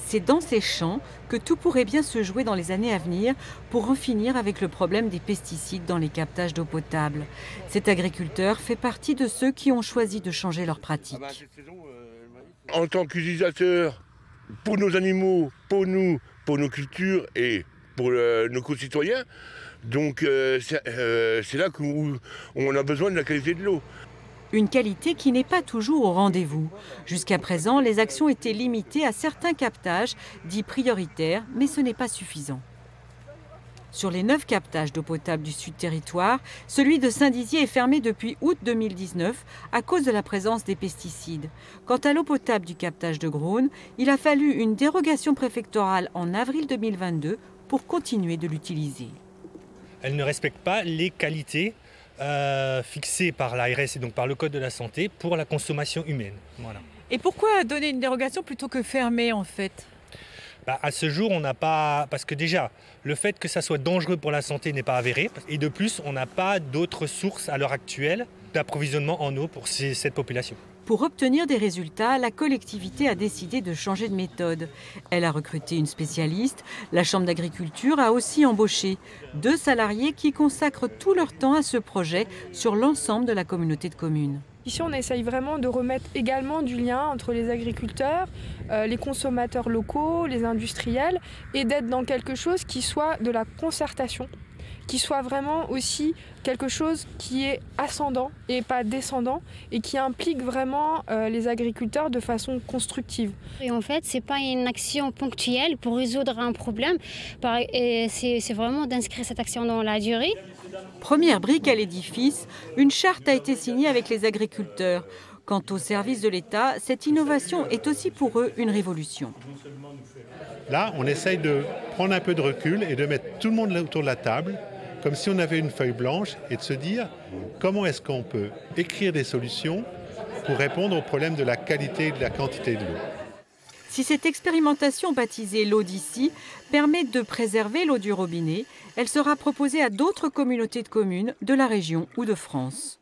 C'est dans ces champs que tout pourrait bien se jouer dans les années à venir pour en finir avec le problème des pesticides dans les captages d'eau potable. Cet agriculteur fait partie de ceux qui ont choisi de changer leurs pratiques. En tant qu'utilisateur, pour nos animaux, pour nous, pour nos cultures et pour nos concitoyens, donc c'est là qu'on a besoin de la qualité de l'eau. Une qualité qui n'est pas toujours au rendez-vous. Jusqu'à présent, les actions étaient limitées à certains captages dits prioritaires, mais ce n'est pas suffisant. Sur les 9 captages d'eau potable du Sud Territoire, celui de Saint-Dizier est fermé depuis août 2019 à cause de la présence des pesticides. Quant à l'eau potable du captage de Groune, il a fallu une dérogation préfectorale en avril 2022 pour continuer de l'utiliser. Elle ne respecte pas les qualités fixées par l'ARS et donc par le Code de la santé pour la consommation humaine. Voilà. Et pourquoi donner une dérogation plutôt que fermer en fait ? À ce jour, on n'a pas... Parce que déjà, le fait que ça soit dangereux pour la santé n'est pas avéré. Et de plus, on n'a pas d'autres sources à l'heure actuelle d'approvisionnement en eau pour cette population. Pour obtenir des résultats, la collectivité a décidé de changer de méthode. Elle a recruté une spécialiste. La Chambre d'agriculture a aussi embauché 2 salariés qui consacrent tout leur temps à ce projet sur l'ensemble de la communauté de communes. Ici, on essaye vraiment de remettre également du lien entre les agriculteurs, les consommateurs locaux, les industriels, et d'être dans quelque chose qui soit de la concertation, qui soit vraiment aussi quelque chose qui est ascendant et pas descendant, et qui implique vraiment les agriculteurs de façon constructive. Et en fait, ce n'est pas une action ponctuelle pour résoudre un problème, c'est vraiment d'inscrire cette action dans la durée. Première brique à l'édifice, une charte a été signée avec les agriculteurs. Quant aux services de l'État, cette innovation est aussi pour eux une révolution. Là, on essaye de prendre un peu de recul et de mettre tout le monde autour de la table, comme si on avait une feuille blanche, et de se dire comment est-ce qu'on peut écrire des solutions pour répondre au problème de la qualité et de la quantité de l'eau. Si cette expérimentation baptisée l'eau d'ici permet de préserver l'eau du robinet, elle sera proposée à d'autres communautés de communes de la région ou de France.